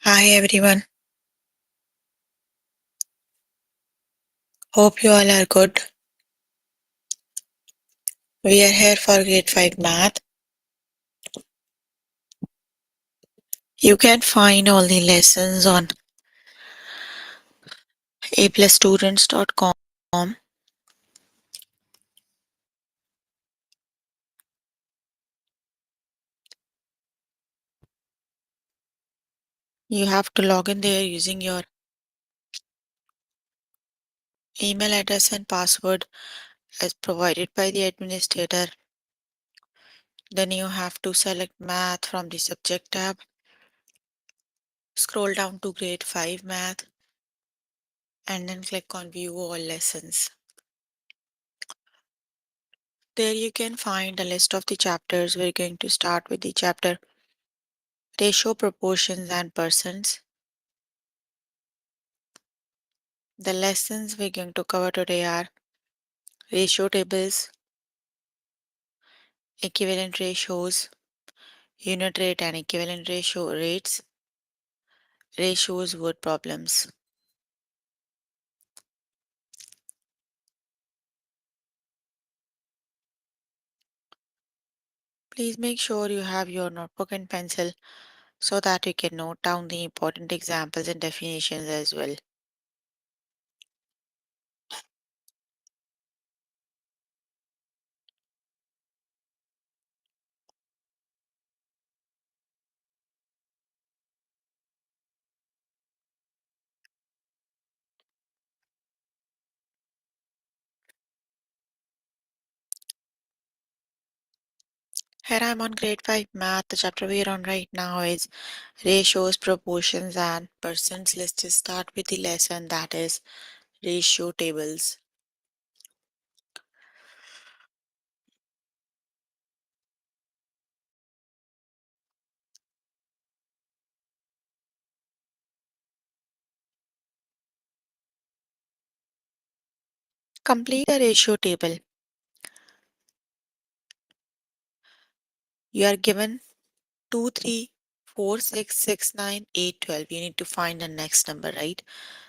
Hi everyone. Hope you all are good. We are here for grade 5 math. You can find all the lessons on aplusstudents.com. You have to log in there using your email address and password as provided by the administrator. Then you have to select math from the subject tab. Scroll down to grade 5 math and then click on view all lessons. There you can find a list of the chapters. We're going to start with the chapter ratio, proportions and percents. The lessons we're going to cover today are ratio tables, equivalent ratios, unit rate and equivalent ratio rates, ratios, word problems. Please make sure you have your notebook and pencil so that you can note down the important examples and definitions as well. Here I'm on grade 5 math. The chapter we're on right now is ratios, proportions and percents. Let's just start with the lesson that is ratio tables. Complete a ratio table. You are given 2, 3, 4, 6, 6, 9, 8, 12. You need to find the next number, right?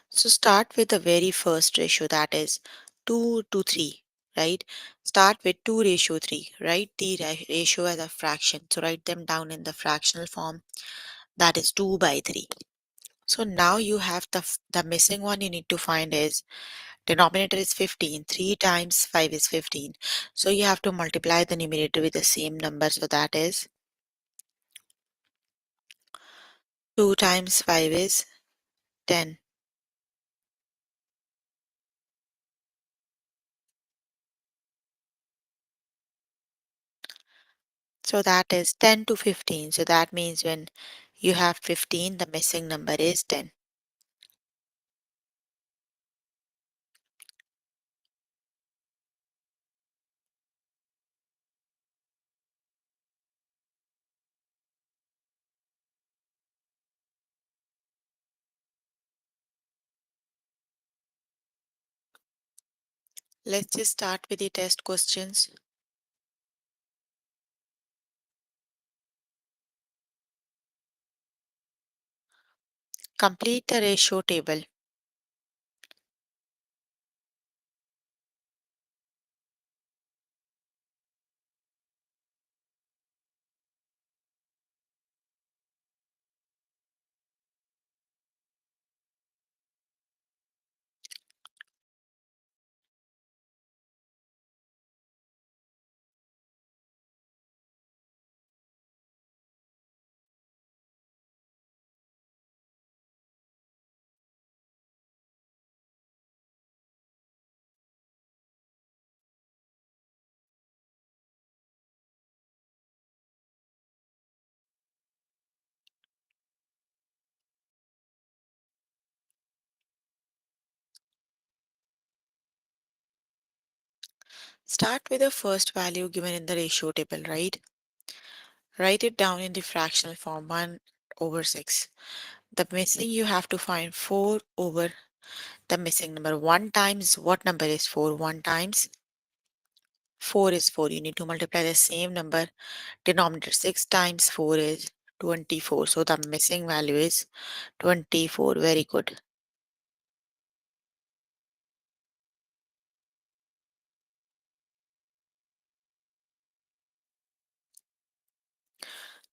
So start with the very first ratio that is 2 to 3, right? Start with 2 ratio 3. Write the ratio as a fraction. So write them down in the fractional form that is 2 by 3. So now you have the missing one you need to find is denominator is 15. 3 times 5 is 15. So you have to multiply the numerator with the same number. So that is 2 times 5 is 10. So that is 10 to 15. So that means when you have 15, the missing number is 10. Let's just start with the test questions. Complete the ratio table. Start with the first value given in the ratio table, right? Write it down in the fractional form 1 over 6. The missing you have to find 4 over the missing number. 1 times what number is 4? 1 times 4 is 4. You need to multiply the same number. Denominator 6 times 4 is 24. So the missing value is 24. Very good.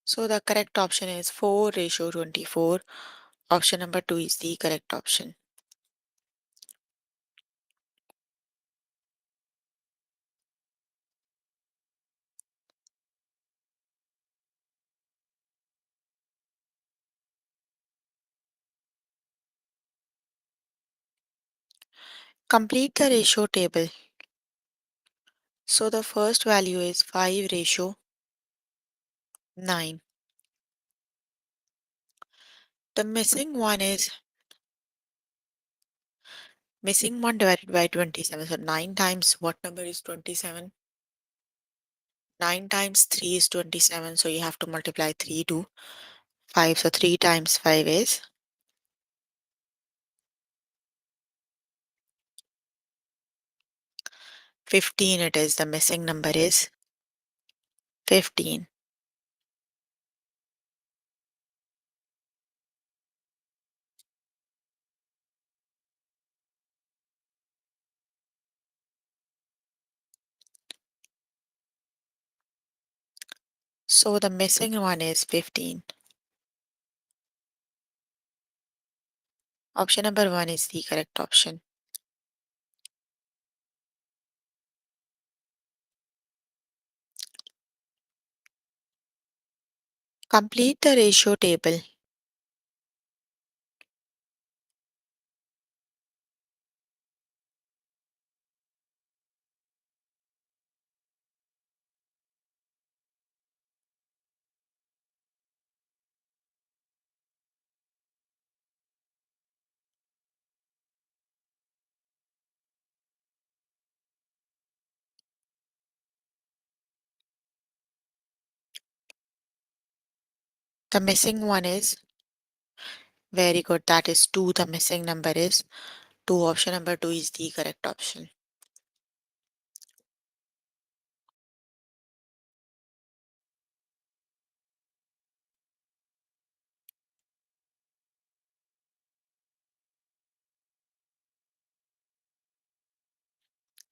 So the correct option is 4 ratio 24. Option number 2 is the correct option. Complete the ratio table. So the first value is 5 ratio 9. The missing one divided by 27. So 9 times what number is 27? 9 times 3 is 27. So you have to multiply 3 to 5. So 3 times 5 is 15. It is the missing number is 15. So the missing one is 15. Option number 1 is the correct option. Complete the ratio table. The missing one is very good. That is 2. The missing number is 2. Option number 2 is the correct option.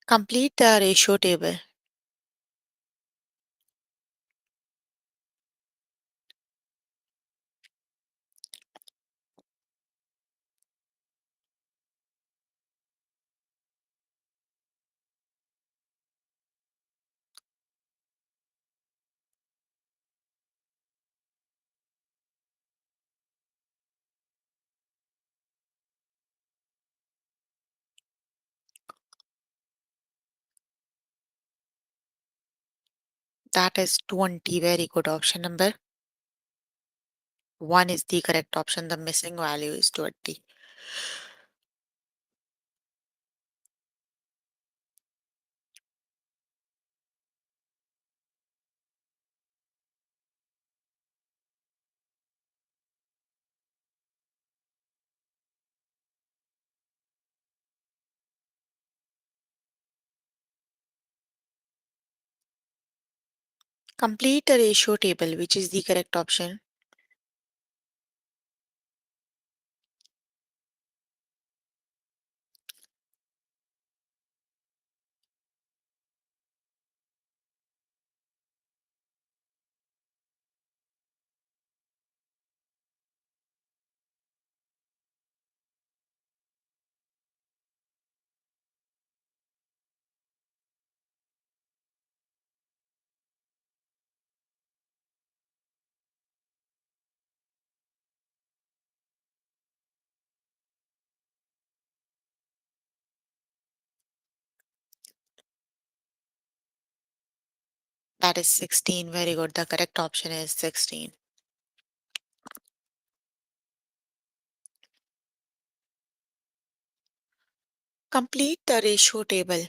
Complete the ratio table. That is 20. Very good. Option number 1 is the correct option. The missing value is 20. Complete the ratio table, which is the correct option. That is 16. Very good. The correct option is 16. Complete the ratio table,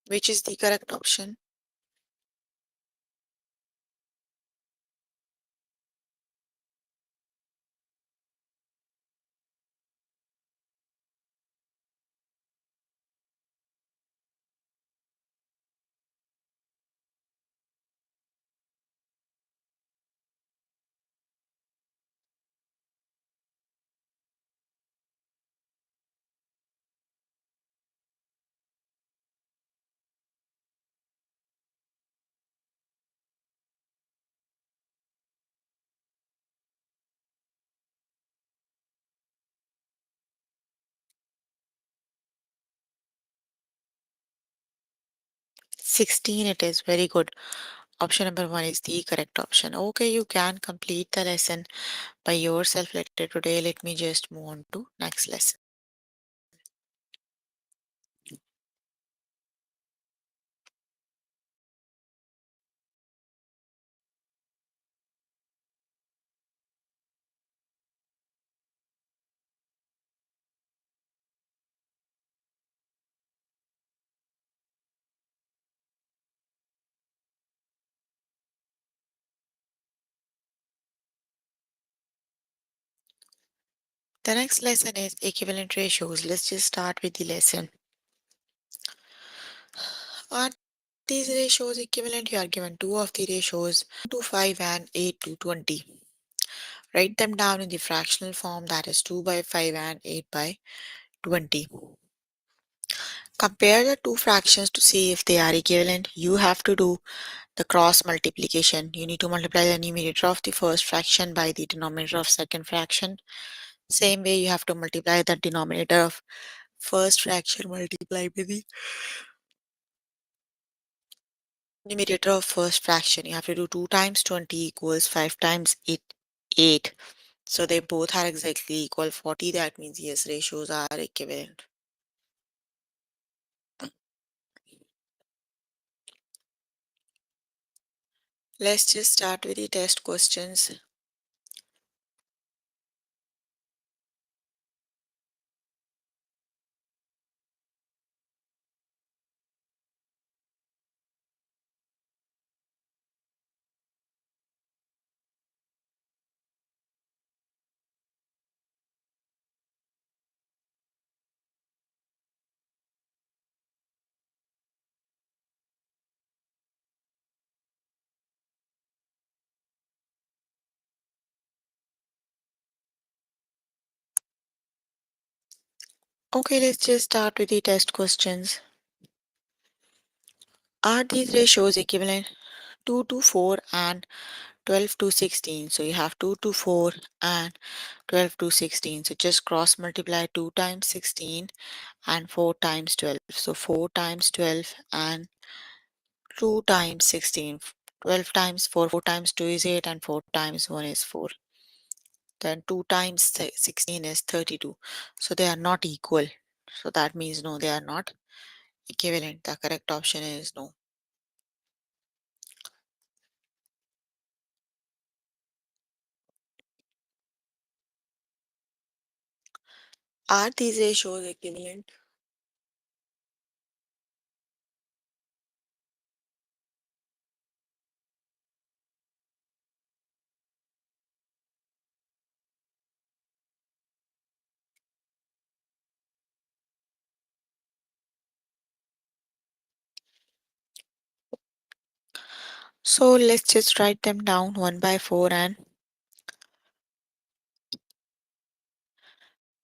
which is the correct option. 16 it is. Very good. Option number one is the correct option. Okay, you can complete the lesson by yourself later today. Let me just move on to next lesson. The next lesson is equivalent ratios. Let's just start with the lesson. Are these ratios equivalent? You are given two of the ratios, 2 to 5 and 8 to 20. Write them down in the fractional form, that is 2 by 5 and 8 by 20. Compare the two fractions to see if they are equivalent. You have to do the cross multiplication. You need to multiply the numerator of the first fraction by the denominator of second fraction. Same way you have to multiply the denominator of first fraction multiplied by the numerator of first fraction. You have to do 2 times 20 equals 5 times 8. So they both are exactly equal 40. That means yes, ratios are equivalent. Let's just start with the test questions. Okay, let's just start with the test questions. Are these ratios equivalent? 2 to 4 and 12 to 16. So you have 2 to 4 and 12 to 16. So just cross multiply 2 times 16 and 4 times 12. So 4 times 12 and 2 times 16. 12 times 4 times 2 is 8 and 4 times 1 is 4. Then 2 times 16 is 32. So they are not equal. So that means no, they are not equivalent. The correct option is no. Are these ratios equivalent? So let's just write them down 1 by 4 and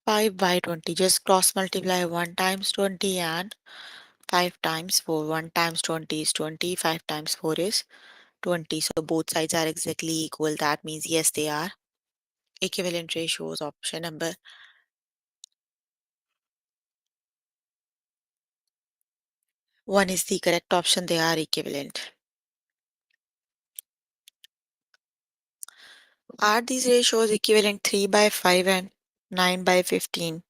5 by 20. Just cross multiply 1 times 20 and 5 times 4. 1 times 20 is 20, 5 times 4 is 20. So both sides are exactly equal. That means yes, they are equivalent ratios. Option number 1 is the correct option. They are equivalent. Are these ratios equivalent? 3 by 5 and 9 by 15?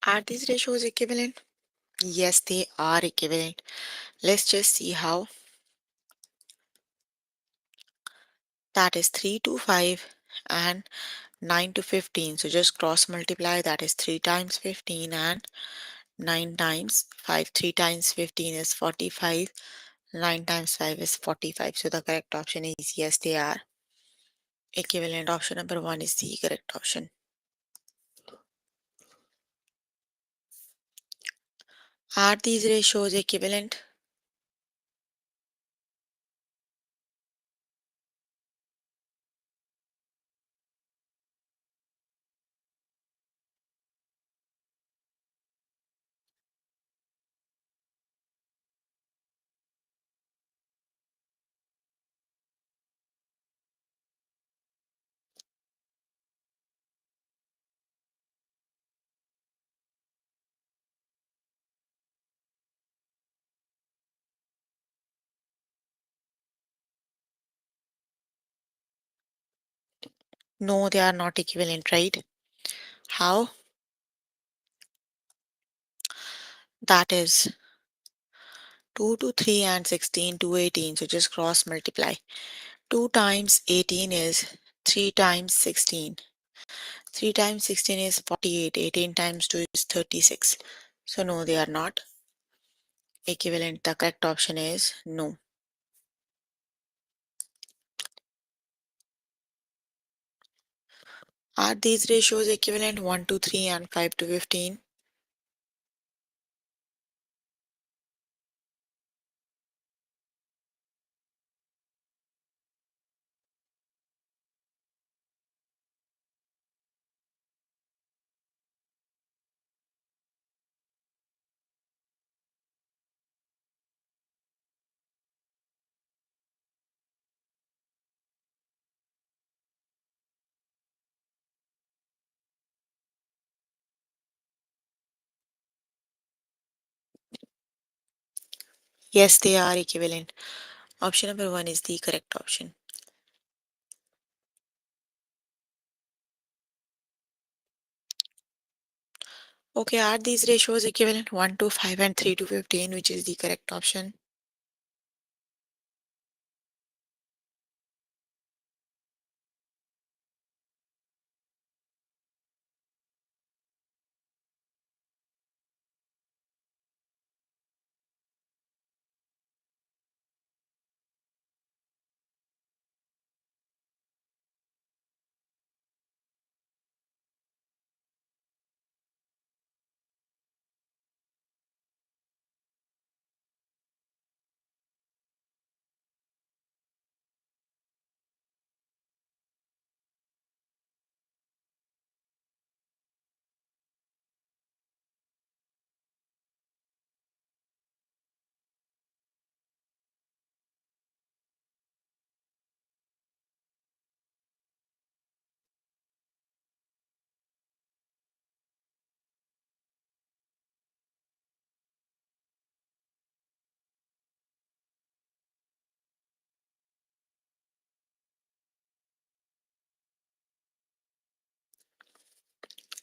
Are these ratios equivalent? Yes, they are equivalent. Let's just see how. That is 3 to 5 and 9 to 15. So just cross multiply. That is 3 times 15 and 9 times 5. 3 times 15 is 45. 9 times 5 is 45. So the correct option is yes, they are equivalent. Option number 1 is the correct option. Are these ratios equivalent? No, they are not equivalent, right? How? That is 2 to 3 and 16 to 18. So just cross multiply. 2 times 18 is 3 times 16. 3 times 16 is 48. 18 times 2 is 36. So no, they are not equivalent. The correct option is no. Are these ratios equivalent? 1 to 3 and 5 to 15? Yes, they are equivalent. Option number 1 is the correct option. Okay, are these ratios equivalent? 1 to 5 and 3 to 15, which is the correct option?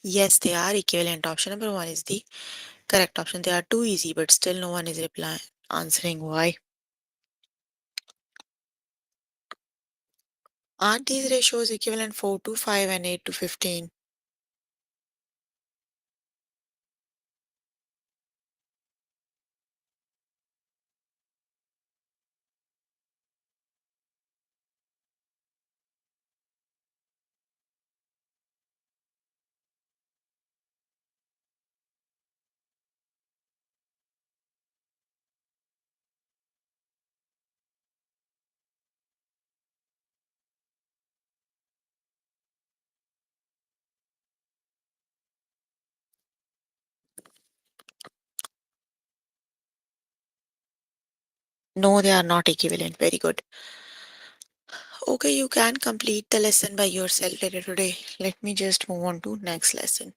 Yes, they are equivalent. Option number 1 is the correct option. They are too easy, but still no one is replying, answering why. Are these ratios equivalent? 4 to 5 and 8 to 15? No, they are not equivalent. Very good. Okay, you can complete the lesson by yourself later today. Let me just move on to next lesson.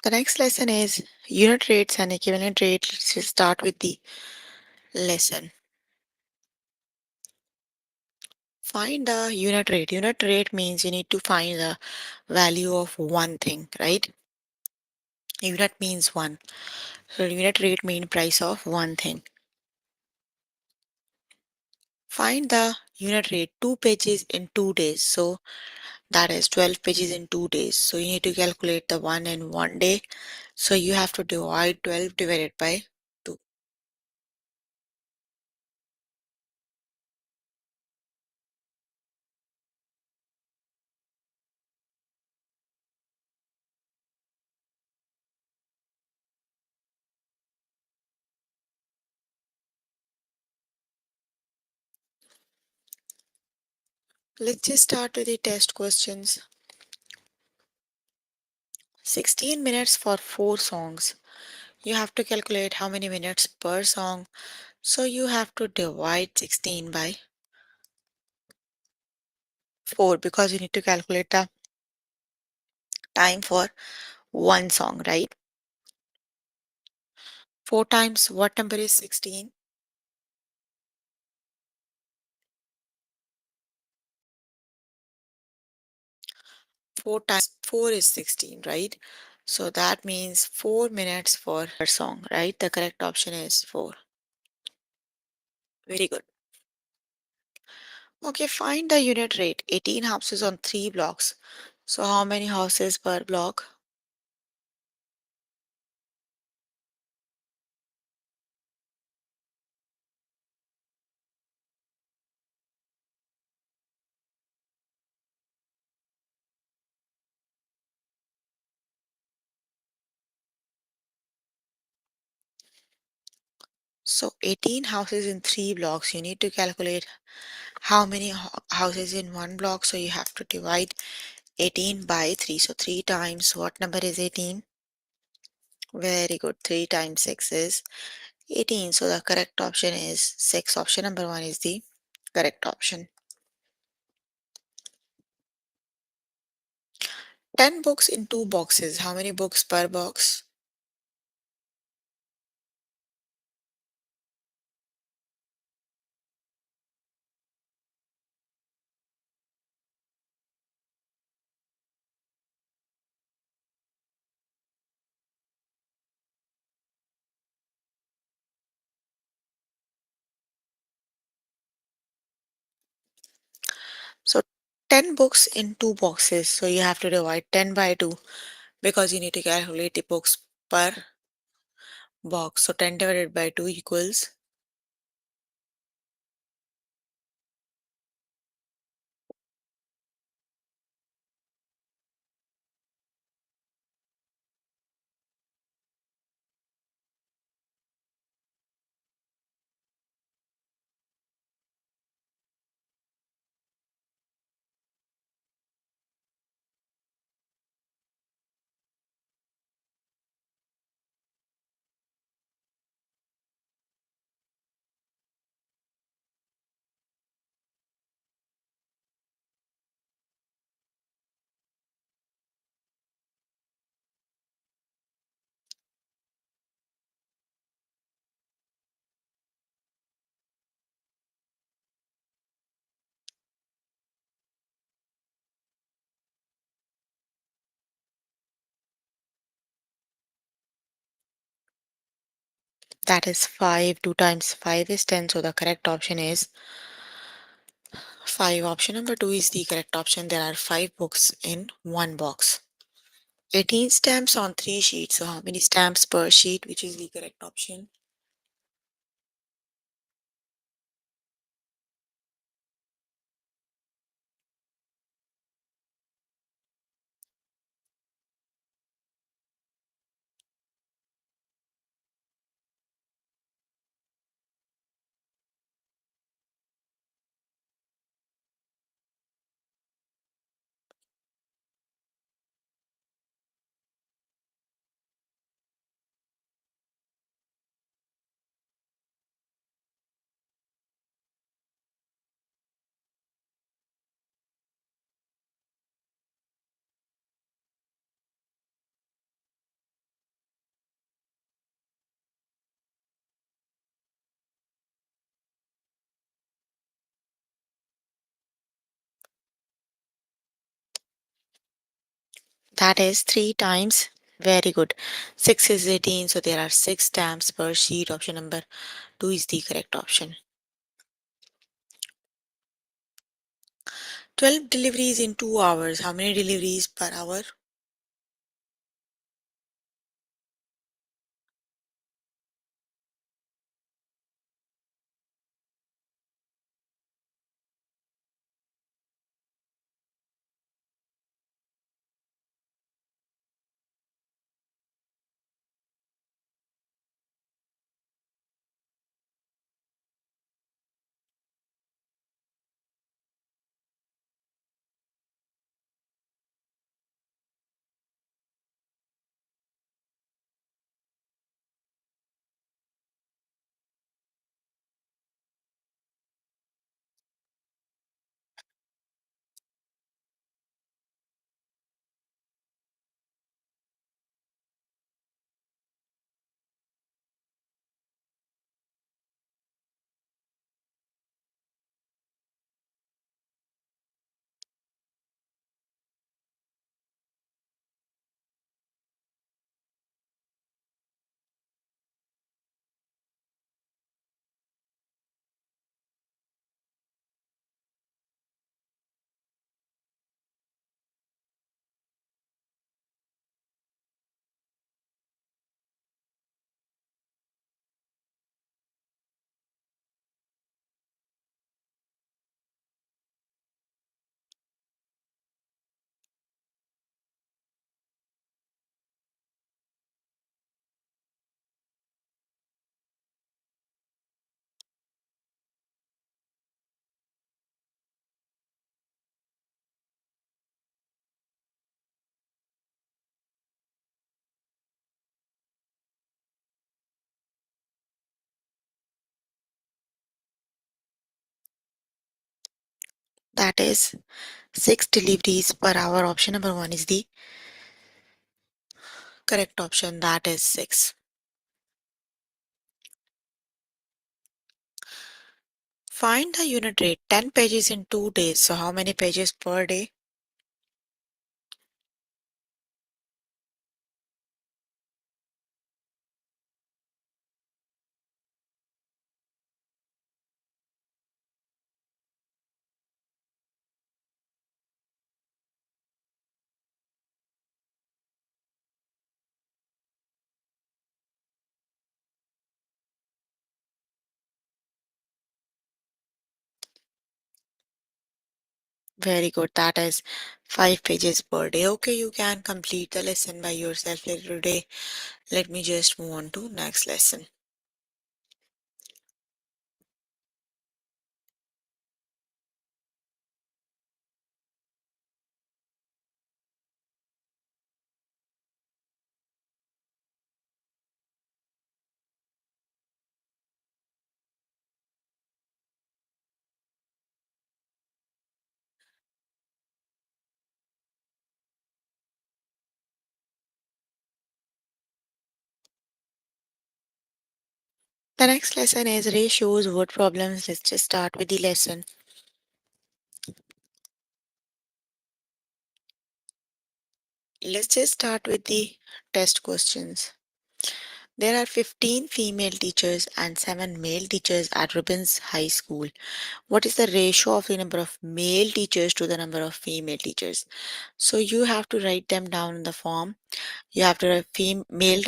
The next lesson is unit rates and equivalent rate. Let's just start with the lesson. Find the unit rate. Unit rate means you need to find the value of one thing, right? Unit means one. So unit rate means price of one thing. Find the unit rate 2 pages in 2 days. So that is 12 pages in 2 days. So you need to calculate the one in 1 day. So you have to divide 12 divided by 2. Let's just start with the test questions. 16 minutes for 4 songs. You have to calculate how many minutes per song. So you have to divide 16 by 4 because you need to calculate the time for one song, right? 4 times what number is 16? 4 times 4 is 16, right? So that means 4 minutes for her song, right? The correct option is 4. Very good. Okay, find the unit rate. 18 houses on 3 blocks. So how many houses per block? So 18 houses in 3 blocks. You need to calculate how many houses in one block. So you have to divide 18 by 3. So 3 times what number is 18? Very good. 3 times 6 is 18. So the correct option is 6. Option number 1 is the correct option. 10 books in 2 boxes. How many books per box? So 10 books in 2 boxes. So you have to divide 10 by 2 because you need to calculate the books per box. So 10 divided by 2 equals. That is 5. 2 times 5 is 10. So the correct option is 5. Option number 2 is the correct option. There are 5 books in one box. 18 stamps on 3 sheets. So how many stamps per sheet? Which is the correct option? That is 3 times. Very good. 6 is 18, so there are 6 stamps per sheet. Option number 2 is the correct option. 12 deliveries in 2 hours. How many deliveries per hour? That is 6 deliveries per hour. Option number 1 is the correct option. That is 6. Find the unit rate. 10 pages in 2 days. So how many pages per day? Very good. That is 5 pages per day. Okay, you can complete the lesson by yourself later today. Let me just move on to next lesson. The next lesson is ratios, word problems. Let's just start with the lesson. Let's just start with the test questions. There are 15 female teachers and 7 male teachers at Ribbons High School. What is the ratio of the number of male teachers to the number of female teachers? So you have to write them down in the form. You have to write male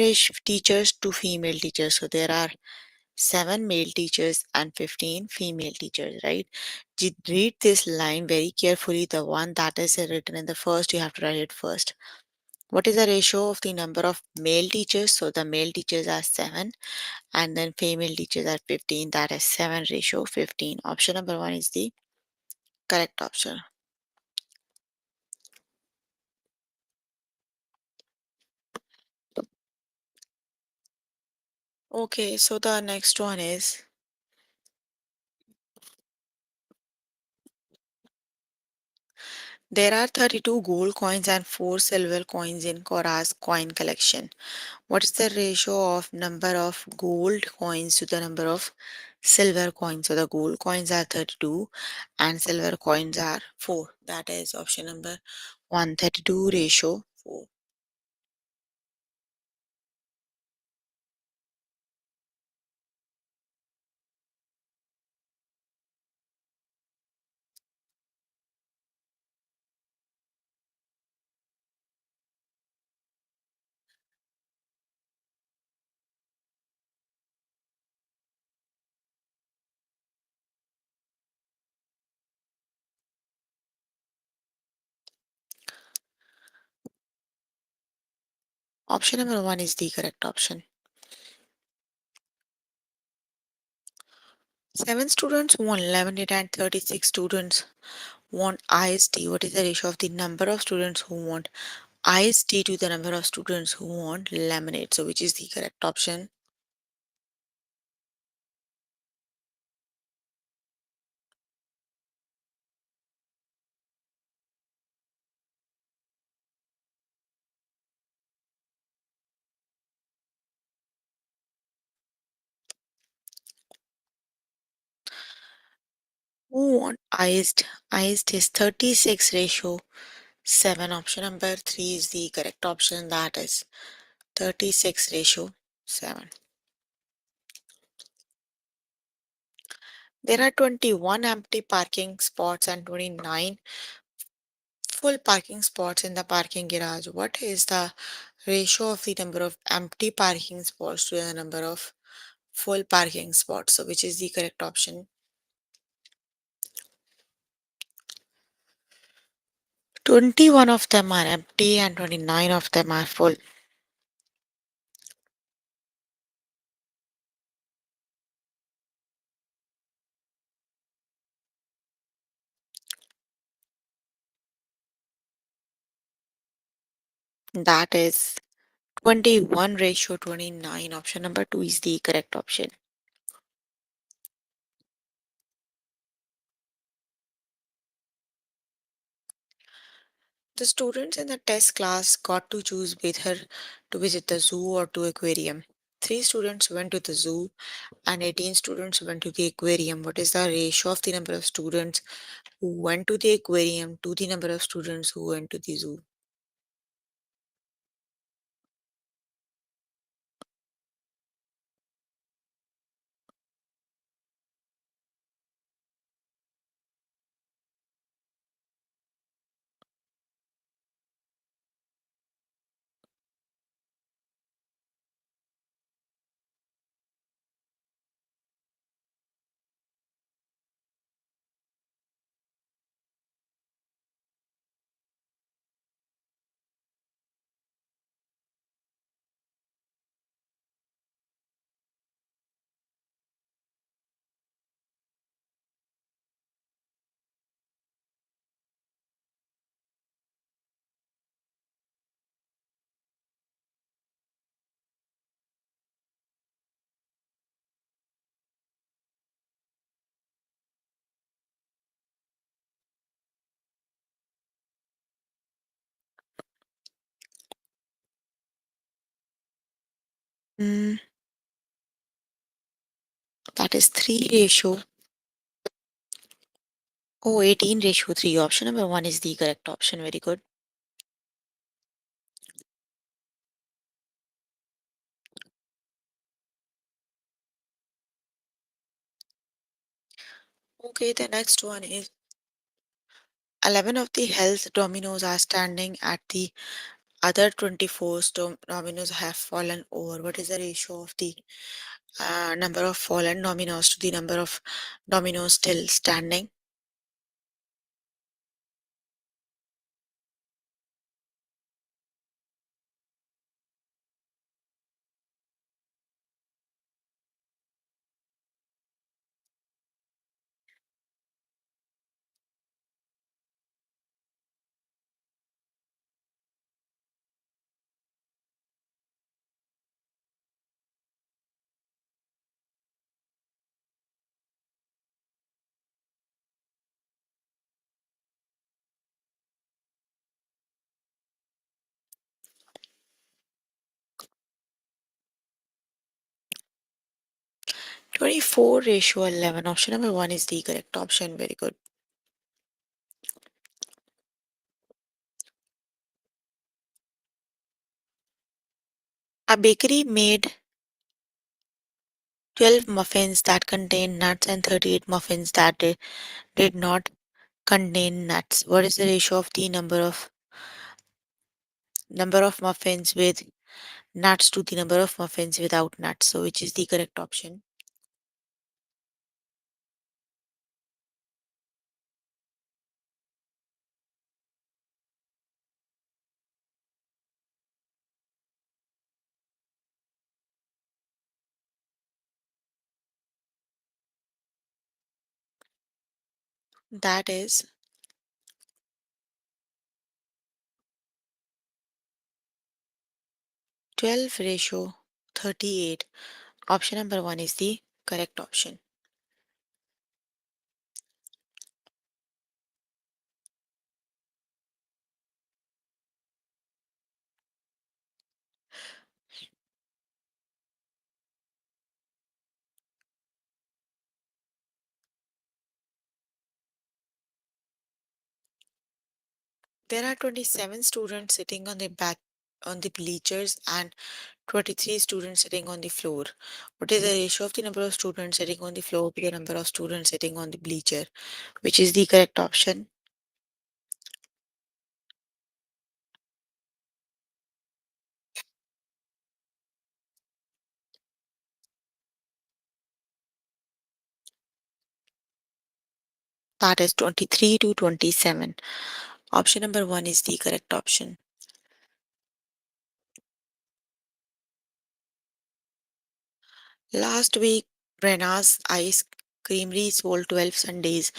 teachers to female teachers. So there are 7 male teachers and 15 female teachers, right? Read this line very carefully. The one that is written in the first, you have to write it first. What is the ratio of the number of male teachers? So the male teachers are 7 and then female teachers are 15. That is 7 ratio 15. Option number 1 is the correct option. Okay, so the next one is there are 32 gold coins and 4 silver coins in Kora's coin collection. What is the ratio of number of gold coins to the number of silver coins? So the gold coins are 32 and silver coins are 4. That is option number 1, 32 ratio 4. Option number 1 is the correct option. 7 students want lemonade and 36 students want iced tea. What is the ratio of the number of students who want iced tea to the number of students who want lemonade? So, which is the correct option? Who want iced? Iced is 36 ratio 7. Option number 3 is the correct option. That is 36 ratio 7. There are 21 empty parking spots and 29 full parking spots in the parking garage. What is the ratio of the number of empty parking spots to the number of full parking spots? So, which is the correct option? 21 of them are empty and 29 of them are full. That is 21 ratio 29. Option number 2 is the correct option. The students in the test class got to choose whether to visit the zoo or to aquarium. 3 students went to the zoo and 18 students went to the aquarium. What is the ratio of the number of students who went to the aquarium to the number of students who went to the zoo? Mm, that is 3 ratio. Oh, 18 ratio 3. Option number 1 is the correct option. Very good. Okay, the next one is 11 of the health dominoes are standing at the other 24 dominoes have fallen over. What is the ratio of the number of fallen dominoes to the number of dominoes still standing? 24 ratio 11. Option number 1 is the correct option. Very good. A bakery made 12 muffins that contained nuts and 38 muffins that did not contain nuts. What is the ratio of the number of muffins with nuts to the number of muffins without nuts? So which is the correct option? That is 12 ratio 38. Option number 1 is the correct option. There are 27 students sitting on the bleachers and 23 students sitting on the floor. What is the ratio of the number of students sitting on the floor to the number of students sitting on the bleacher? Which is the correct option? That is 23 to 27. Option number 1 is the correct option. Last week, Brenna's Ice Creamery sold 12 sundaes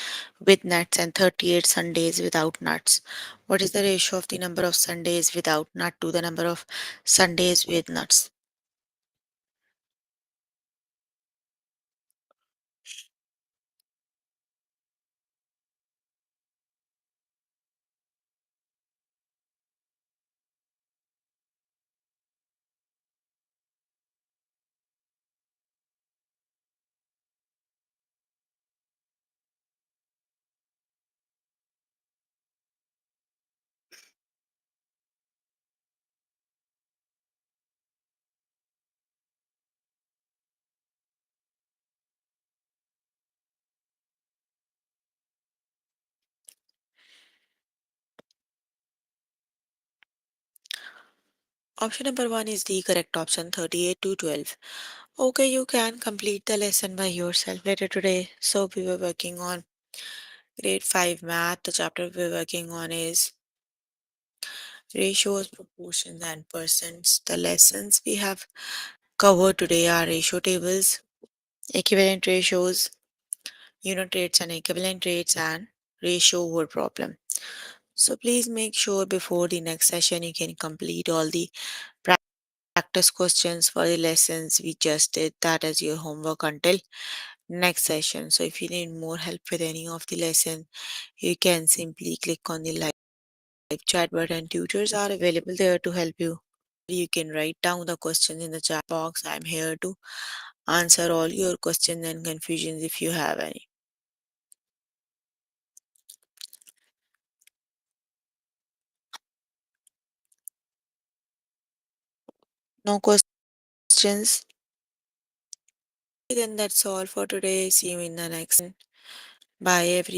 with nuts and 38 sundaes without nuts. What is the ratio of the number of sundaes without nut to the number of sundaes with nuts? Option number 1 is the correct option, 38 to 12. Okay, you can complete the lesson by yourself later today. So, we were working on grade 5 math. The chapter we were working on is ratios, proportions, and percents. The lessons we have covered today are ratio tables, equivalent ratios, unit rates and equivalent rates, and ratio word problem. So, please make sure before the next session you can complete all the practice questions for the lessons we just did. That is your homework until next session. So if you need more help with any of the lesson, you can simply click on the live chat button. Tutors are available there to help you. You can write down the questions in the chat box. I'm here to answer all your questions and confusions if you have any. No questions? Then that's all for today. See you in the next. Bye everyone.